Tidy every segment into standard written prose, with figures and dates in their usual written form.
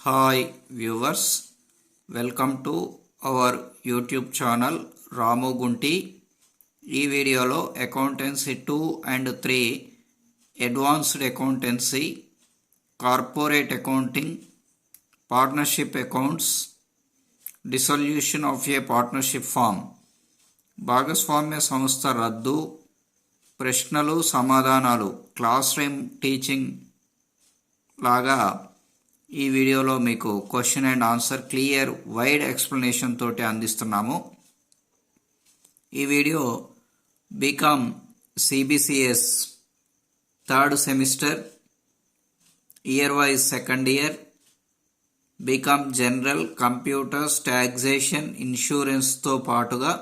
Hi viewers, welcome to our YouTube channel Ramu Gunti. ఈ వీడియోలో accountancy 2 and 3, advanced accountancy, corporate accounting, partnership accounts, dissolution of a partnership firm, భాగస్వామ్య సంస్థ రద్దు, ప్రశ్నలు సమాధానాలు, క్లాస్ రూమ్ టీచింగ్ లాగా ఈ వీడియోలో మీకు question and answer clear wide explanation తోటి అందిస్తున్నాము. ఈ video BCom CBCS third semester year wise second year, BCom general, computers, taxation, ఇన్సూరెన్స్తో పాటుగా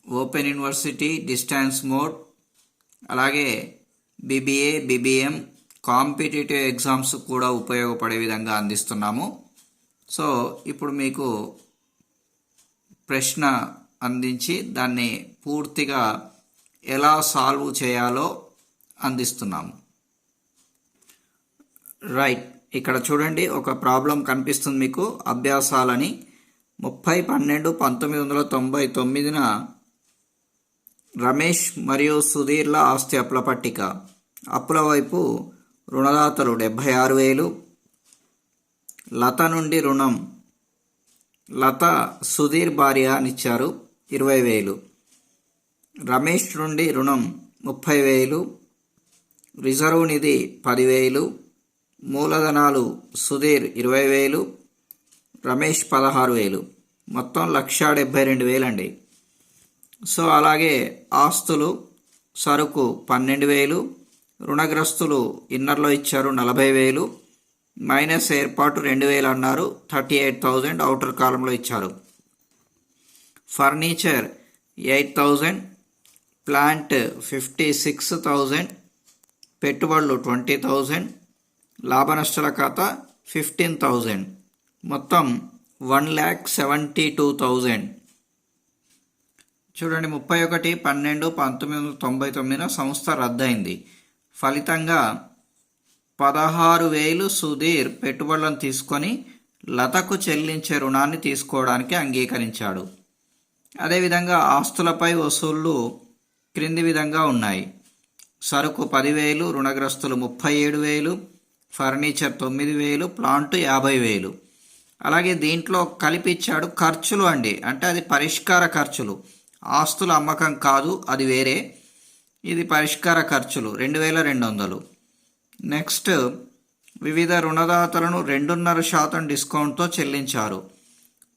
ఓపెన్ యూనివర్సిటీ, డిస్టెన్స్ మోడ్, అలాగే బీబీఏ, బీబీఎం, కాంపిటేటివ్ ఎగ్జామ్స్ కూడా ఉపయోగపడే విధంగా అందిస్తున్నాము. సో ఇప్పుడు మీకు ప్రశ్న అందించి దాన్ని పూర్తిగా ఎలా సాల్వ్ చేయాలో అందిస్తున్నాము. రైట్, ఇక్కడ చూడండి, ఒక ప్రాబ్లం కనిపిస్తుంది మీకు. అభ్యాసాలని 30/12/1999న రమేష్ మరియు సుధీర్ల ఆస్తి అప్పుల పట్టిక. అప్పుల వైపు రుణదాతలు 76,000, లత నుండి రుణం, లత సుధీర్ భార్య అనిచ్చారు 20,000, రమేష్ నుండి రుణం 30,000, రిజర్వ్ నిధి 10,000, మూలధనాలు సుధీర్ 20,000, రమేష్ 16,000, మొత్తం 1,72,000 అండి. సో అలాగే ఆస్తులు, సరుకు 12,000, రుణగ్రస్తులు ఇన్నర్లో ఇచ్చారు 40,000, మైనస్ ఏర్పాటు 2,000 అన్నారు, 38,000 అవుటర్ కాలంలో ఇచ్చారు. ఫర్నిచర్ 8,000, ప్లాంట్ 56,000, పెట్టుబడులు 20,000, లాభ నష్టాల ఖాతా 15,000, మొత్తం 1,72,000. చూడండి, 31/12/1999న సంస్థ రద్దయింది. ఫలితంగా 16,000 సుధీర్ పెట్టుబడులను తీసుకొని లతకు చెల్లించే రుణాన్ని తీసుకోవడానికి అంగీకరించాడు. అదేవిధంగా ఆస్తులపై వసూళ్లు క్రింది విధంగా ఉన్నాయి. సరుకు 10,000, రుణగ్రస్తులు 37,000, ఫర్నిచర్ 9,000, ప్లాంట్ 50,000. అలాగే దీంట్లో కలిపిచ్చాడు ఖర్చులు అండి, అంటే అది పరిష్కార ఖర్చులు, ఆస్తుల అమ్మకం కాదు, అది వేరే. ఇది పరిష్కార ఖర్చులు 2,200. నెక్స్ట్, వివిధ రుణదాతలను 2.5% డిస్కౌంట్తో చెల్లించారు.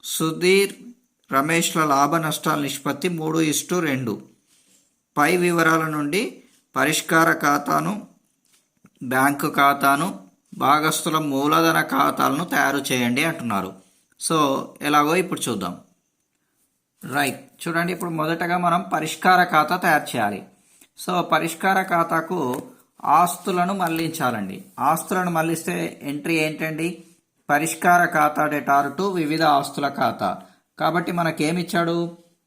సుధీర్, రమేష్ల లాభ నష్టాల నిష్పత్తి 3:2. పై వివరాల నుండి పరిష్కార ఖాతాను, బ్యాంకు ఖాతాను, భాగస్థుల మూలధన ఖాతాలను తయారు చేయండి అంటున్నారు. సో ఎలాగో ఇప్పుడు చూద్దాం. రైట్, చూడండి, ఇప్పుడు మొదటగా మనం పరిష్కార ఖాతా తయారు చేయాలి. సో పరిష్కార ఖాతాకు ఆస్తులను మళ్లించాలండి. ఆస్తులను మళ్లిస్తే ఎంట్రీ ఏంటండి? పరిష్కార ఖాతా డెటార్ టు వివిధ ఆస్తుల ఖాతా. కాబట్టి మనకేమిచ్చాడు?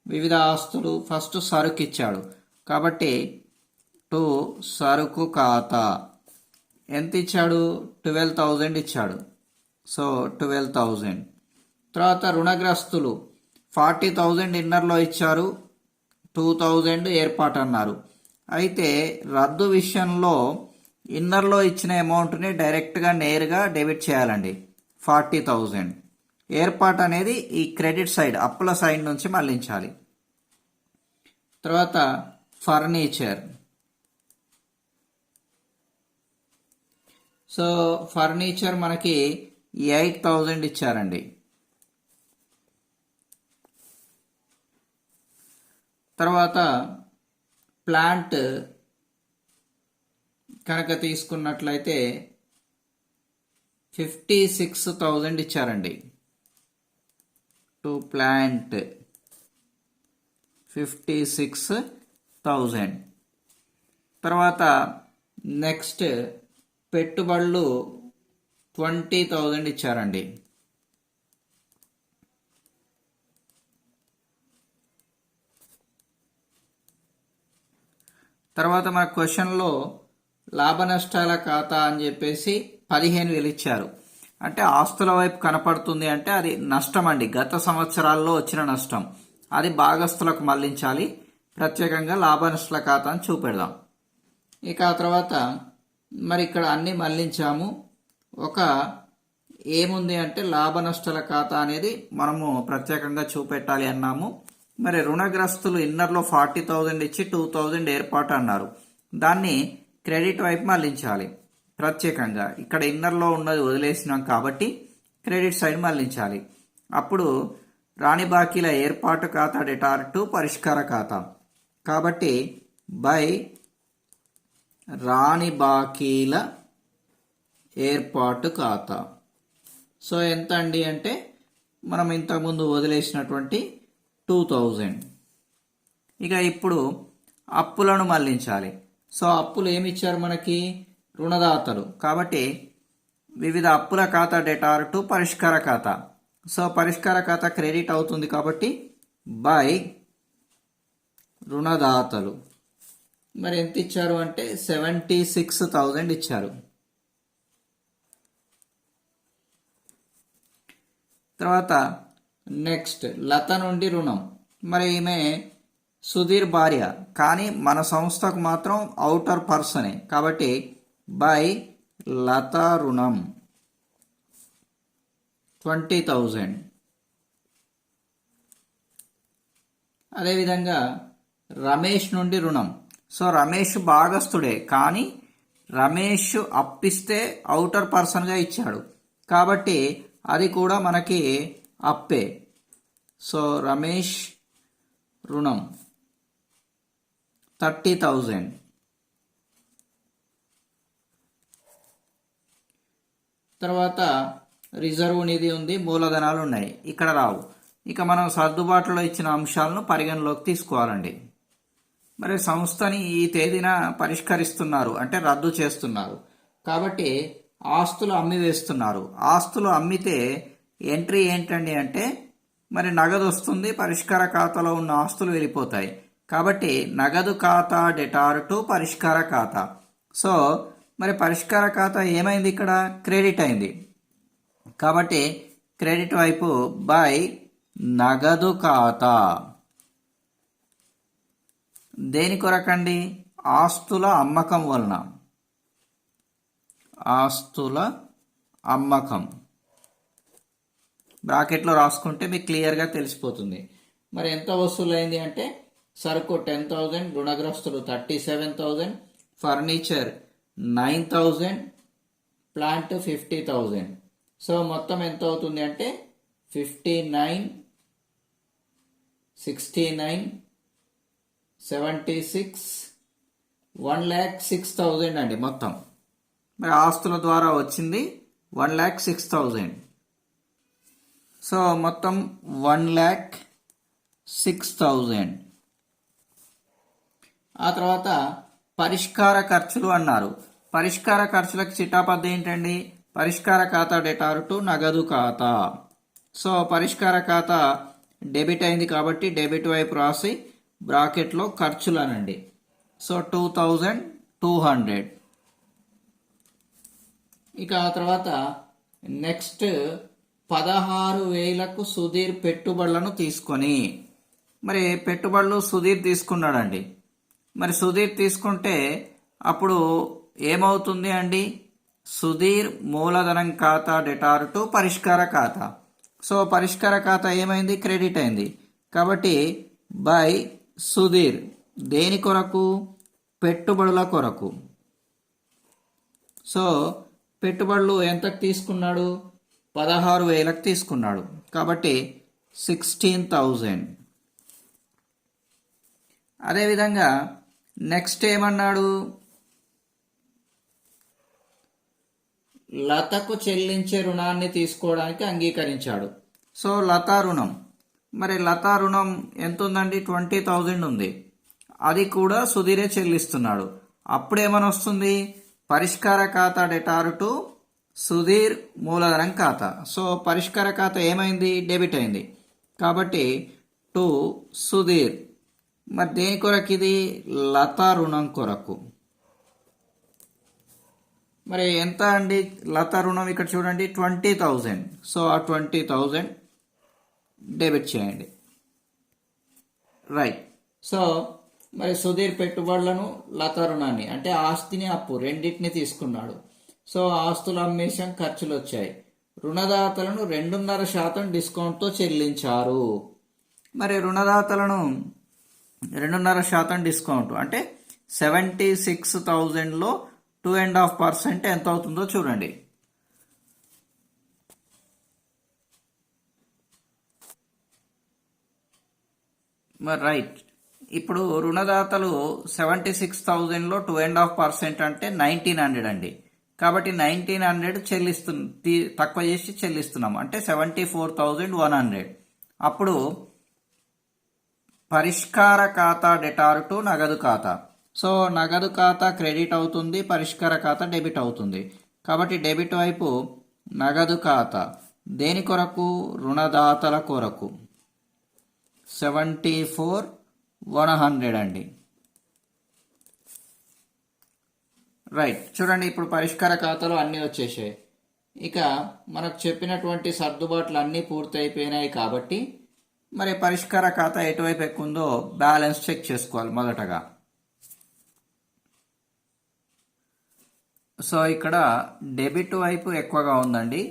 వివిధ ఆస్తులు. ఫస్ట్ సరుకు ఇచ్చాడు, కాబట్టి టు సరుకు ఖాతా ఎంత ఇచ్చాడు? 12,000 ఇచ్చాడు. సో 12,000. తర్వాత రుణగ్రస్తులు 40,000 ఇన్నర్లో ఇచ్చారు, 2,000 ఏర్పాటు అన్నారు. అయితే రద్దు విషయంలో ఇన్నర్లో ఇచ్చిన అమౌంట్ని డైరెక్ట్గా నేరుగా డెబిట్ చేయాలండి, 40,000. ఏర్పాటు అనేది ఈ క్రెడిట్ సైడ్, అప్పుల సైడ్ నుంచి మళ్లించాలి. తర్వాత ఫర్నిచర్. సో ఫర్నిచర్ మనకి 8,000 ఇచ్చారండి. తర్వాత ప్లాంట్ కనుక తీసుకున్నట్లయితే 56,000 ఇచ్చారండి. To plant 56,000. తర్వాత నెక్స్ట్ పెట్టుబడులు 20,000 ఇచ్చారండి. తర్వాత మన క్వశ్చన్లో లాభ నష్టాల ఖాతా అని చెప్పేసి 15,000 ఇచ్చారు. అంటే ఆస్తుల వైపు కనపడుతుంది అంటే అది నష్టం అండి, గత సంవత్సరాల్లో వచ్చిన నష్టం. అది భాగస్తులకు మళ్లించాలి. ప్రత్యేకంగా లాభ నష్టాల ఖాతాను చూపెడదాం. ఇక ఆ తర్వాత మరి ఇక్కడ అన్ని మళ్లించాము. ఒక ఏముంది అంటే లాభ నష్టాల ఖాతా అనేది మనము ప్రత్యేకంగా చూపెట్టాలి అన్నాము. మరి రుణగ్రస్తులు ఇన్నర్లో 40,000 ఇచ్చి 2,000 ఏర్పాటు అన్నారు. దాన్ని క్రెడిట్ వైపు మళ్లించాలి ప్రత్యేకంగా. ఇక్కడ ఇన్నర్లో ఉన్నది వదిలేసినాం కాబట్టి క్రెడిట్ సైడ్ మళ్లించాలి. అప్పుడు రాణి బాకీల ఏర్పాటు ఖాతా డెటార్ టు పరిష్కార ఖాతా. కాబట్టి బై రాణి బాకీల ఏర్పాటు ఖాతా. సో ఎంత అండి అంటే మనం ఇంతకుముందు వదిలేసినటువంటి 2,000. ఇక ఇప్పుడు అప్పులను మళ్లించాలి. సో అప్పులు ఏమి ఇచ్చారు మనకి? రుణదాతలు. కాబట్టి వివిధ అప్పుల ఖాతా డెటార్ టు పరిష్కార ఖాతా. సో పరిష్కార ఖాతా క్రెడిట్ అవుతుంది కాబట్టి బై రుణదాతలు. మరి ఎంత ఇచ్చారు అంటే 76,000 ఇచ్చారు. తర్వాత నెక్స్ట్ లత నుండి రుణం. మరి ఈమె సుధీర్ భార్య, కానీ మన సంస్థకు మాత్రం అవుటర్ పర్సనే. కాబట్టి బై లత రుణం 20,000. అదేవిధంగా రమేష్ నుండి రుణం. సో రమేష్ భాగస్థుడే, కానీ రమేష్ అప్పిస్తే అవుటర్ పర్సన్గా ఇచ్చాడు కాబట్టి అది కూడా మనకి అప్పే. సో రమేష్ రుణం 30,000. తర్వాత రిజర్వ్ నిధి ఉంది, మూలధనాలు ఉన్నాయి, ఇక్కడ రావు. ఇక మనం సర్దుబాటులో ఇచ్చిన అంశాలను పరిగణలోకి తీసుకోవాలండి. మరి సంస్థని ఈ తేదీన పరిష్కరిస్తున్నారు అంటే రద్దు చేస్తున్నారు కాబట్టి ఆస్తులు అమ్మి వేస్తున్నారు. ఆస్తులు అమ్మితే ఎంట్రీ ఏంటండి అంటే మరి నగదు వస్తుంది, పరిష్కార ఖాతాలో ఉన్న ఆస్తులు వెళ్ళిపోతాయి. కాబట్టి నగదు ఖాతా డెటార్ టు పరిష్కార ఖాతా. సో మరి పరిష్కార ఖాతా ఏమైంది? ఇక్కడ క్రెడిట్ అయింది కాబట్టి క్రెడిట్ వైపు బై నగదు ఖాతా. దేని కొరకండి? ఆస్తుల అమ్మకం వలన. ఆస్తుల అమ్మకం బ్రాకెట్లో రాసుకుంటే మీకు క్లియర్గా తెలిసిపోతుంది. మరి ఎంత వసూలైంది అంటే సరుకు 10,000, రుణగ్రస్తులు 37,000, ఫర్నిచర్ 9,000, ప్లాంట్ 50,000. సో మొత్తం ఎంత అవుతుంది అంటే 59, 69, 76, 1,06,000 అండి మొత్తం. మరి ఆస్తుల ద్వారా వచ్చింది 1,06,000. సో మొత్తం 1,06,000. ఆ తర్వాత పరిష్కార ఖర్చులు అన్నారు. పరిష్కార ఖర్చులకు చిటాపద్ద ఏంటండి? పరిష్కార ఖాతా డెటార్ టు నగదు ఖాతా. సో పరిష్కార ఖాతా డెబిట్ అయింది కాబట్టి డెబిట్ వైపు రాసి బ్రాకెట్లో ఖర్చులు అనండి. సో 2,200. ఇక ఆ తర్వాత నెక్స్ట్ 16,000కు సుధీర్ పెట్టుబడులను తీసుకొని, మరి పెట్టుబడులు సుధీర్ తీసుకున్నాడండి. మరి సుధీర్ తీసుకుంటే అప్పుడు ఏమవుతుంది అండి? సుధీర్ మూలధనం ఖాతా డెటార్ టు పరిష్కార ఖాతా. సో పరిష్కార ఖాతా ఏమైంది? క్రెడిట్ అయింది కాబట్టి బై సుధీర్. దేని కొరకు? పెట్టుబడుల కొరకు. సో పెట్టుబడులు ఎంతకు తీసుకున్నాడు? 16,000కు తీసుకున్నాడు కాబట్టి 16,000. అదేవిధంగా నెక్స్ట్ ఏమన్నాడు? లతకు చెల్లించే రుణాన్ని తీసుకోవడానికి అంగీకరించాడు. సో లతా రుణం. మరి లతా రుణం ఎంత ఉందండి? 20,000 ఉంది. అది కూడా సుధీరే చెల్లిస్తున్నాడు. అప్పుడేమని వస్తుంది? పరిష్కార ఖాతా డెటార్ టు సుధీర్ మూలధనం ఖాతా. సో పరిష్కార ఖాతా ఏమైంది? డెబిట్ అయింది కాబట్టి టు సుధీర్. మరి దేని కొరకు ఇది? లతా రుణం కొరకు. మరి ఎంత అండి లత రుణం? ఇక్కడ చూడండి 20,000. సో ఆ 20,000 డెబిట్ చేయండి. రైట్. సో మరి సుధీర్ పెట్టుబడులను, లత రుణాన్ని అంటే ఆస్తిని, అప్పు రెండింటిని తీసుకున్నాడు. సో ఆస్తులు అమ్మేశాం, ఖర్చులు వచ్చాయి. రుణదాతలను 2.5% డిస్కౌంట్తో చెల్లించారు. మరి రుణదాతలను 2.5% డిస్కౌంట్ అంటే 76,000లో 2.5% ఎంత అవుతుందో చూడండి. మరి రైట్. ఇప్పుడు రుణదాతలు 76,000లో 2.5% అంటే 1,900 అండి. కాబట్టి 1,900 తక్కువ చేసి చెల్లిస్తున్నాం అంటే 74,100. అప్పుడు పరిష్కార ఖాతా డెటార్ టు నగదు ఖాతా. సో నగదు ఖాతా క్రెడిట్ అవుతుంది, పరిష్కార ఖాతా డెబిట్ అవుతుంది. కాబట్టి డెబిట్ వైపు నగదు ఖాతా దేని కొరకు? రుణదాతల కొరకు 74,100 అండి. రైట్. చూడండి ఇప్పుడు పరిష్కార ఖాతాలో అన్నీ వచ్చేసాయి. ఇక మనకు చెప్పినటువంటి సర్దుబాట్లు అన్నీ పూర్తి అయిపోయినాయి. కాబట్టి మరి పరిష్కార ఖాతా ఎటువైపు ఎక్కువ ఉందో బ్యాలెన్స్ చెక్ చేసుకోవాలి మొదటగా. సో ఇక్కడ డెబిట్ వైపు ఎక్కువగా ఉందండి.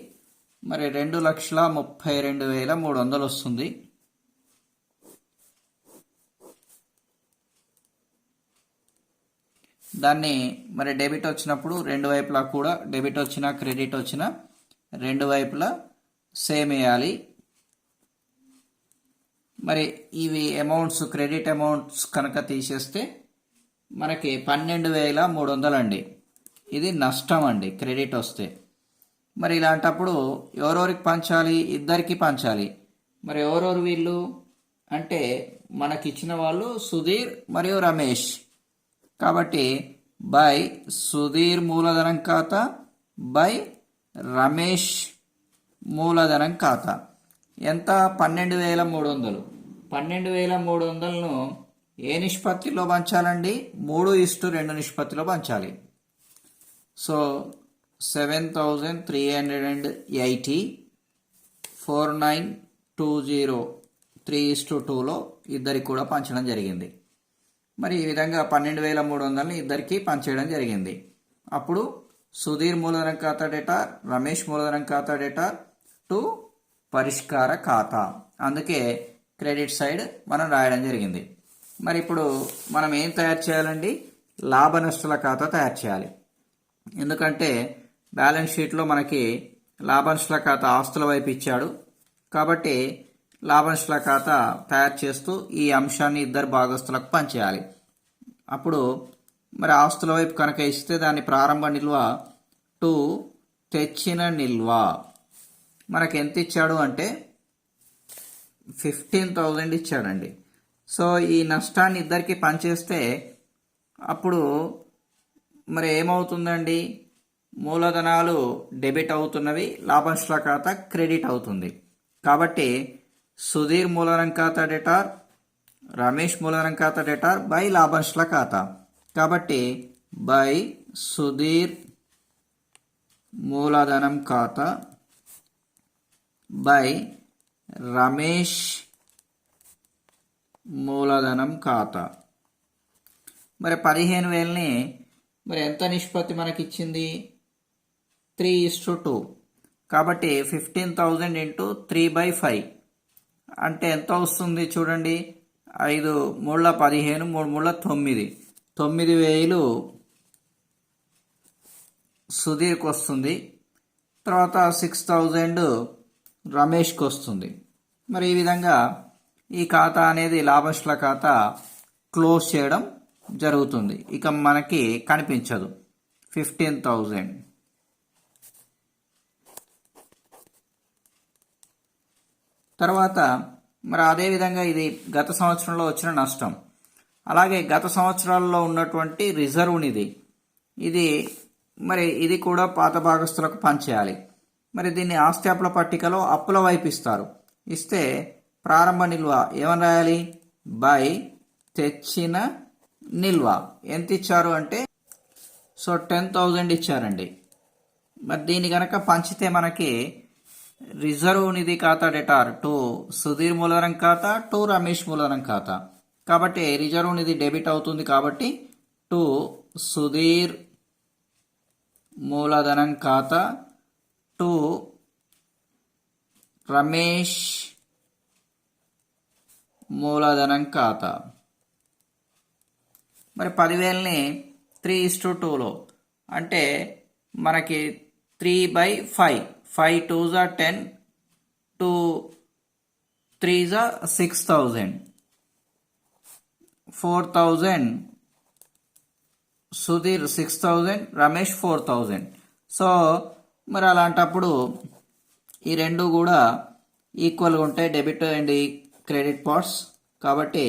మరి 2,32,300 వస్తుంది. దాన్ని మరి డెబిట్ వచ్చినప్పుడు రెండు వైపులా కూడా డెబిట్ వచ్చినా క్రెడిట్ వచ్చినా రెండు వైపులా సేమ్ వేయాలి. మరి ఇవి అమౌంట్స్ క్రెడిట్ అమౌంట్స్ కనుక తీసేస్తే మనకి 12,300 అండి. ఇది నష్టం అండి క్రెడిట్ వస్తే. మరి ఇలాంటప్పుడు ఎవరెవరికి పంచాలి? ఇద్దరికి పంచాలి. మరి ఎవరెవరు వీళ్ళు అంటే మనకిచ్చిన వాళ్ళు సుధీర్ మరియు రమేష్. కాబట్టి బై సుధీర్ మూలధనం ఖాతా బై రమేష్ మూలధనం ఖాతా ఎంత? 12,300. 12,300ను ఏ నిష్పత్తిలో పంచాలండి? 3:2 నిష్పత్తిలో పంచాలి. సో 7,380 4920 3:2లో ఇద్దరికి కూడా పంచడం జరిగింది. మరి ఈ విధంగా 12,300ని ఇద్దరికి పంచేయడం జరిగింది. అప్పుడు సుధీర్ మూలధనం ఖాతా డేటార్, రమేష్ మూలధనం ఖాతా డేటార్ టు పరిష్కార ఖాతా. అందుకే క్రెడిట్ సైడ్ మనం రాయడం జరిగింది. మరి ఇప్పుడు మనం ఏం తయారు చేయాలండి? లాభ నష్టాల ఖాతా తయారు చేయాలి. ఎందుకంటే బ్యాలెన్స్ షీట్లో మనకి లాభ నష్టాల ఖాతా ఆస్తుల వైపు ఇచ్చాడు. కాబట్టి లాభ నష్టాల ఖాతా తయారు చేస్తూ ఈ అంశాన్ని ఇద్దరు భాగస్తులకు పంచేయాలి. అప్పుడు మరి ఆస్తుల వైపు కనుక ఇస్తే దాని ప్రారంభ నిల్వ టు తెచ్చిన నిల్వ మనకి ఎంత ఇచ్చాడు అంటే 15,000 ఇచ్చాడండి. సో ఈ నష్టాన్ని ఇద్దరికి పంచేస్తే అప్పుడు మరి ఏమవుతుందండి? మూలధనాలు డెబిట్ అవుతున్నవి, లాభనష్టాల ఖాతా క్రెడిట్ అవుతుంది. కాబట్టి సుధీర్ మూలధనం ఖాతా డెటార్, రమేష్ మూలధనం ఖాతా డెటార్ బై లాభనష్టాల ఖాతా. కాబట్టి బై సుధీర్ మూలధనం ఖాతా బై రమేష్ మూలధనం ఖాతా. మరి 15,000ని మరి ఎంత నిష్పత్తి మనకి ఇచ్చింది? 3:2. కాబట్టి 15,000 ఇంటూ 3/5 అంటే ఎంత వస్తుంది చూడండి. 5 3 15 3 3 9 9,000 సుధీర్కి వస్తుంది. తర్వాత 6,000 రమేష్కి వస్తుంది. మరి ఈ విధంగా ఈ ఖాతా అనేది లాభనష్టాల ఖాతా క్లోజ్ చేయడం జరుగుతుంది. ఇక మనకి కనిపించదు 15,000. తర్వాత మరి అదేవిధంగా ఇది గత సంవత్సరంలో వచ్చిన నష్టం. అలాగే గత సంవత్సరాల్లో ఉన్నటువంటి రిజర్వ్నిది ఇది మరి ఇది కూడా పాత భాగస్తులకు పంచేయాలి. మరి దీన్ని ఆస్తి అప్పుల పట్టికలో అప్పుల వైపు ఇస్తారు. ఇస్తే ప్రారంభ నిల్వ ఏమని రాయాలి? బై తెచ్చిన నిల్వ ఎంత ఇచ్చారు అంటే సో 10,000 ఇచ్చారండి. మరి దీన్ని కనుక పంచితే మనకి రిజర్వ్ నిధి ఖాతా డెటార్ టు సుధీర్ మూలధనం ఖాతా టు రమేష్ మూలధనం ఖాతా. కాబట్టి రిజర్వ్ నిధి డెబిట్ అవుతుంది కాబట్టి టు సుధీర్ మూలధనం ఖాతా టు రమేష్ మూలధనం ఖాతా. మరి 10,000ని 3:2లో అంటే మనకి 3/5, 5 2s are 10, 2 3s are 6,000, 4,000 Sudheer 6,000, Ramesh 4,000. So మరి అలాంటప్పుడు ఈ రెండు కూడా ఈక్వల్గా ఉంటాయి, డెబిట్ అండ్ క్రెడిట్ పార్ట్స్. కాబట్టి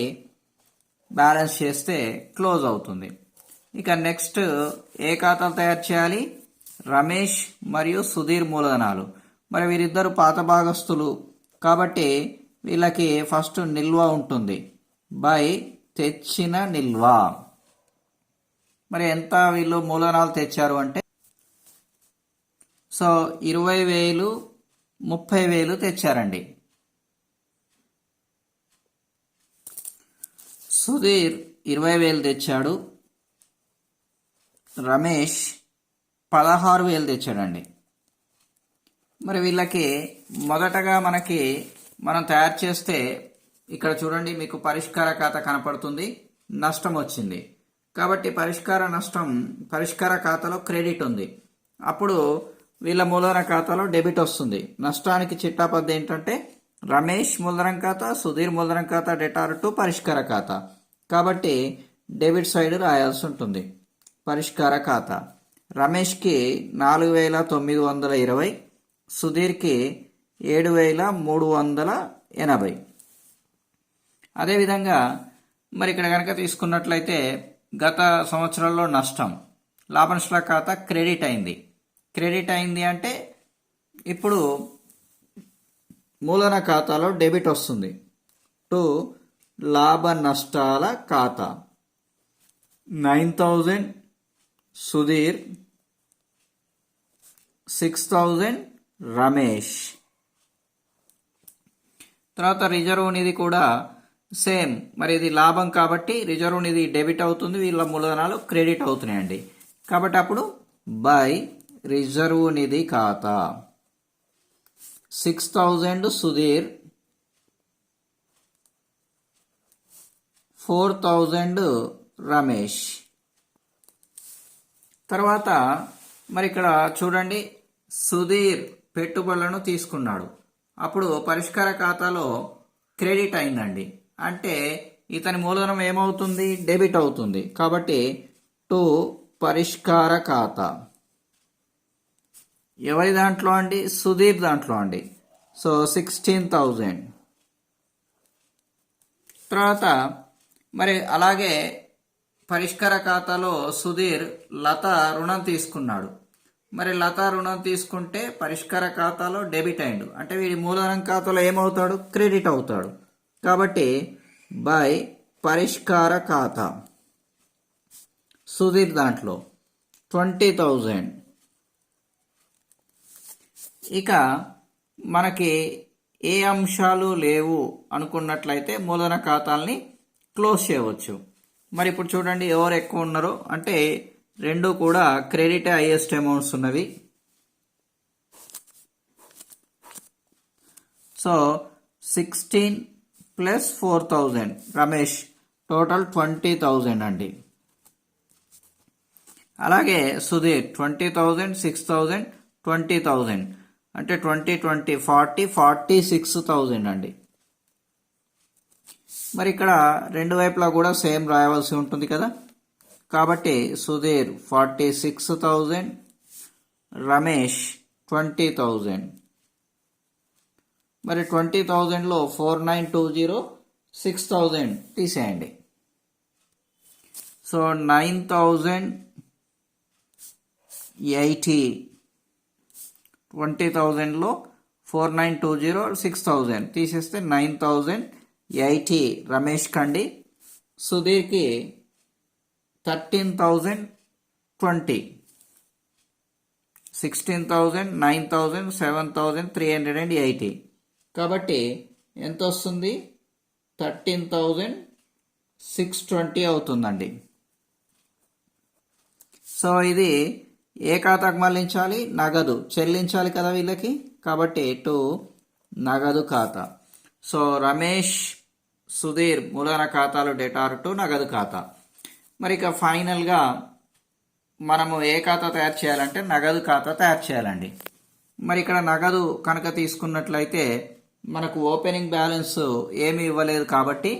బ్యాలెన్స్ చేస్తే క్లోజ్ అవుతుంది. ఇక నెక్స్ట్ ఏ ఖాతాలు తయారు చేయాలి? రమేష్ మరియు సుధీర్ మూలధనాలు. మరి వీరిద్దరు పాత భాగస్తులు కాబట్టి వీళ్ళకి ఫస్ట్ నిల్వ ఉంటుంది, బై తెచ్చిన నిల్వ. మరి ఎంత వీళ్ళు మూలధనాలు తెచ్చారు అంటే సో 20,000, 30,000 తెచ్చారండి. సుధీర్ 20,000 తెచ్చాడు, రమేష్ 16,000 తెచ్చాడండి. మరి వీళ్ళకి మొదటగా మనం తయారు చేస్తే ఇక్కడ చూడండి మీకు పరిష్కార ఖాతా కనపడుతుంది, నష్టం వచ్చింది కాబట్టి పరిష్కార ఖాతాలో క్రెడిట్ ఉంది. అప్పుడు వీళ్ళ మూలధన ఖాతాలో డెబిట్ వస్తుంది. నష్టానికి చిట్టాపద్దు ఏంటంటే రమేష్ మూలధనం ఖాతా, సుధీర్ మూలధనం ఖాతా డెటార్ టు పరిష్కార ఖాతా. కాబట్టి డెబిట్ సైడ్ రాయాల్సి ఉంటుంది. పరిష్కార ఖాతా రమేష్కి 4,920, సుధీర్కి 7,380. అదేవిధంగా మరి ఇక్కడ కనుక తీసుకున్నట్లయితే గత సంవత్సరంలో నష్టం, లాభ నష్టాల ఖాతా క్రెడిట్ అయింది అంటే ఇప్పుడు మూలధన ఖాతాలో డెబిట్ వస్తుంది టు లాభ నష్టాల ఖాతా. 9,000 సుధీర్, 6,000 రమేష్. తర్వాత రిజర్వ్ నిధి కూడా సేమ్, మరి ఇది లాభం కాబట్టి రిజర్వ్ నిధి డెబిట్ అవుతుంది, వీళ్ళ మూలధనాలు క్రెడిట్ అవుతున్నాయండి. కాబట్టి అప్పుడు బై రిజర్వ్ నిధి ఖాతా 6,000 సుధీర్, 4,000 రమేష్. తర్వాత మరి ఇక్కడ చూడండి సుధీర్ పెట్టుబడులను తీసుకున్నాడు, అప్పుడు పరిష్కార ఖాతాలో క్రెడిట్ అయిందండి. అంటే ఇతని మూలధనం ఏమవుతుంది? డెబిట్ అవుతుంది. కాబట్టి టు పరిష్కార ఖాతా. ఎవరి దాంట్లో అండి? సుధీర్ దాంట్లో అండి. సో 16,000. తర్వాత మరి అలాగే పరిష్కార ఖాతాలో సుధీర్ లత రుణం తీసుకున్నాడు. మరి లత రుణం తీసుకుంటే పరిష్కార ఖాతాలో డెబిట్ అయిండు, అంటే వీడి మూలధనం ఖాతాలో ఏమవుతాడు? క్రెడిట్ అవుతాడు. కాబట్టి బై పరిష్కార ఖాతా సుధీర్ దాంట్లో 20,000. ఇక మనకి ఏ అంశాలు లేవు అనుకున్నట్లయితే మూలధన ఖాతాల్ని క్లోజ్ చేయవచ్చు. మరి ఇప్పుడు చూడండి ఎవరు ఎక్కువ ఉన్నారో, అంటే రెండు కూడా క్రెడిట్ హైయెస్ట్ అమౌంట్స్ ఉన్నవి. సో 16 ప్లస్ 4,000 రమేష్, టోటల్ 20,000 అండి. అలాగే సుధీర్ 20,000, 6,000, 20,000 అంటే 20, 20, 40, 46,000 అండి. మరి ఇక్కడ రెండు వైపులా కూడా సేమ్ రాయవలసి ఉంటుంది కదా. కాబట్టి సుధీర్ 46,000, రమేష్ 20,000. మరి 20,000లో 4920 6,000 తీసేయండి. సో 9,080. 20,000లో 4920 6,000 తీసేస్తే 9,080 రమేష్ కండి. సుధీర్కి 13,020 16,000, 9,000, 7,380. కాబట్టి ఎంత వస్తుంది? 13,620 అవుతుందండి. సో ఇది ఏ ఖాతాకు మళ్ళించాలి? నగదు చెల్లించాలి కదా వీళ్ళకి, కాబట్టి టు నగదు ఖాతా. సో రమేష్, సుధీర్ మూలధన ఖాతాలు డెటార్ టు నగదు ఖాతా. మరి ఇక ఫైనల్గా మనము ఏ ఖాతా తయారు చేయాలంటే నగదు ఖాతా తయారు చేయాలండి. మరి ఇక్కడ నగదు కనుక తీసుకున్నట్లయితే మనకు ఓపెనింగ్ బ్యాలెన్స్ ఏమీ ఇవ్వలేదు కాబట్టి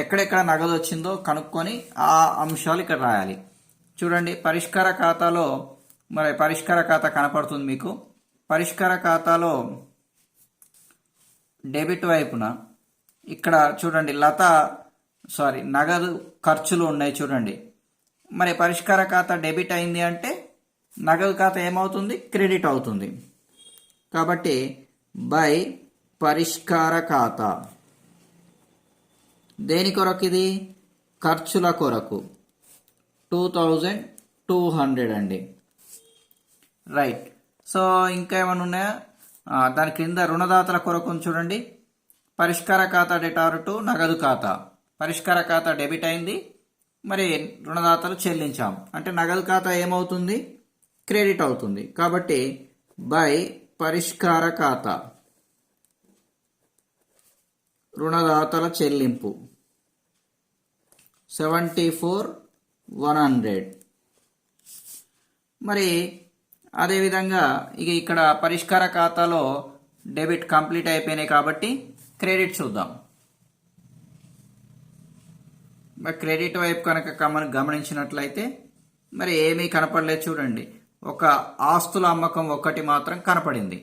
ఎక్కడెక్కడ నగదు వచ్చిందో కనుక్కొని ఆ అంశాలు ఇక్కడ రాయాలి. చూడండి, పరిష్కార ఖాతాలో మరి పరిష్కార ఖాతా కనపడుతుంది మీకు. పరిష్కార ఖాతాలో డెబిట్ వైపున ఇక్కడ చూడండి నగదు ఖర్చులు ఉన్నాయి చూడండి. మరి పరిష్కార ఖాతా డెబిట్ అయింది అంటే నగదు ఖాతా ఏమవుతుంది? క్రెడిట్ అవుతుంది. కాబట్టి బై పరిష్కార ఖాతా దేని కొరకు? ఇది ఖర్చుల కొరకు 2,200 అండి. రైట్. సో ఇంకా ఏమైనా ఉన్నాయా? దాని క్రింద రుణదాతల కొరకు చూడండి. పరిష్కార ఖాతా డెటార్ టు నగదు ఖాతా. పరిష్కార ఖాతా డెబిట్ అయింది, మరి రుణదాతలు చెల్లించాం అంటే నగదు ఖాతా ఏమవుతుంది? క్రెడిట్ అవుతుంది. కాబట్టి బై పరిష్కార ఖాతా రుణదాతల చెల్లింపు 74,100. మరి అదేవిధంగా ఇక్కడ పరిష్కార ఖాతాలో డెబిట్ కంప్లీట్ అయిపోయినాయి కాబట్టి క్రెడిట్ చూద్దాం. మరి క్రెడిట్ వైపు కనుక గమనించినట్లయితే మరి ఏమీ కనపడలేదు చూడండి. ఒక ఆస్తుల అమ్మకం ఒక్కటి మాత్రం కనపడింది.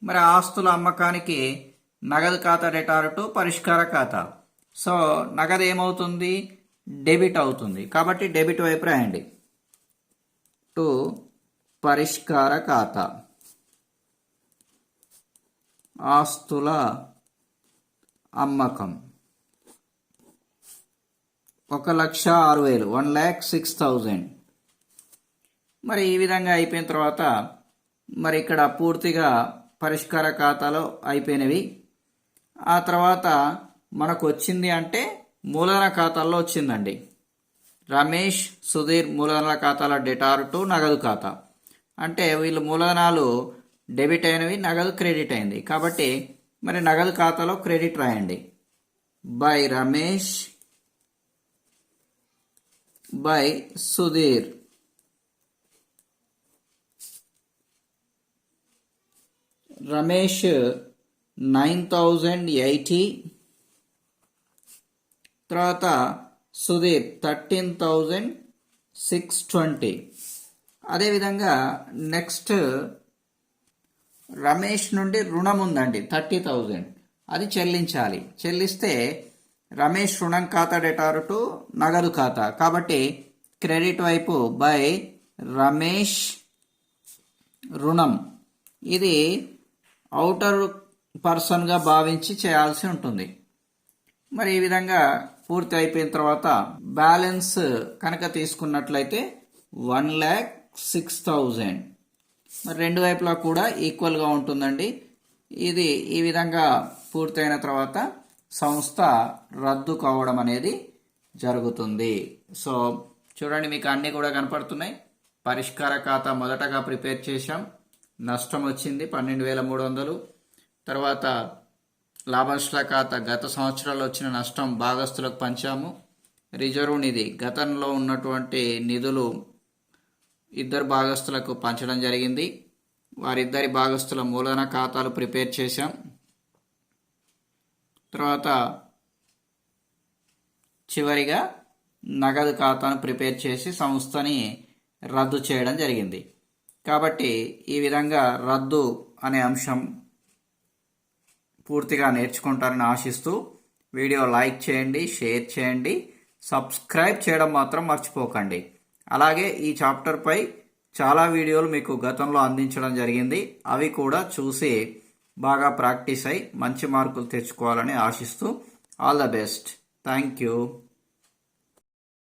మరి ఆస్తుల అమ్మకానికి నగదు ఖాతా డెటార్ టు పరిష్కార ఖాతా. సో నగదు ఏమవుతుంది? డెబిట్ అవుతుంది. కాబట్టి డెబిట్ వైపు రాయండి. టు పరిష్కార ఖాతా ఆస్తుల అమ్మకం 1,06,000, 1,06,000. మరి ఈ విధంగా అయిపోయిన తర్వాత మరి ఇక్కడ పూర్తిగా పరిష్కార ఖాతాలో అయిపోయినవి. ఆ తర్వాత మనకు వచ్చింది అంటే మూలధన ఖాతాల్లో వచ్చిందండి. రమేష్, సుధీర్ మూలధన ఖాతాల డెటార్ టు నగదు ఖాతా. అంటే వీళ్ళు మూలధనాలు డెబిట్ అయినవి, నగదు క్రెడిట్ అయింది. కాబట్టి మరి నగదు ఖాతాలో క్రెడిట్ రాయండి. By Ramesh by Sudhir. రమేష్ 9,080, తర్వాత సుధీర్ 13,620. అదేవిధంగా నెక్స్ట్ రమేష్ నుండి రుణం ఉందండి 30,000, అది చెల్లించాలి. చెల్లిస్తే రమేష్ రుణం ఖాతా డెటార్ టు నగదు ఖాతా. కాబట్టి క్రెడిట్ వైపు బై రమేష్ రుణం. ఇది అవుటర్ పర్సన్గా భావించి చేయాల్సి ఉంటుంది. మరి ఈ విధంగా పూర్తి అయిపోయిన తర్వాత బ్యాలెన్స్ కనుక తీసుకున్నట్లయితే 1,06,000. మరి రెండు వైపులా కూడా ఈక్వల్గా ఉంటుందండి. ఇది ఈ విధంగా పూర్తయిన తర్వాత సంస్థ రద్దు కావడం అనేది జరుగుతుంది. సో చూడండి, మీకు అన్నీ కూడా కనపడుతున్నాయి. పరిష్కార ఖాతా మొదటగా ప్రిపేర్ చేశాం, నష్టం వచ్చింది 12,300. తర్వాత లాభనష్ట ఖాతా గత సంవత్సరాల్లో వచ్చిన నష్టం భాగస్తులకు పంచాము. రిజర్వ్ నిధి గతంలో ఉన్నటువంటి నిధులు ఇద్దరు భాగస్తులకు పంచడం జరిగింది. వారిద్దరి భాగస్తుల మూలధన ఖాతాలు ప్రిపేర్ చేశాం. తర్వాత చివరిగా నగదు ఖాతాను ప్రిపేర్ చేసి సంస్థని రద్దు చేయడం జరిగింది. కాబట్టి ఈ విధంగా రద్దు అనే అంశం పూర్తిగా నేర్చుకుంటారని ఆశిస్తూ వీడియో లైక్ చేయండి, షేర్ చేయండి, సబ్స్క్రైబ్ చేయడం మాత్రం మర్చిపోకండి. అలాగే ఈ చాప్టర్పై చాలా వీడియోలు మీకు గతంలో అందించడం జరిగింది. అవి కూడా చూసి బాగా ప్రాక్టీస్ అయి మంచి మార్కులు తెచ్చుకోవాలని ఆశిస్తూ all the best. Thank you.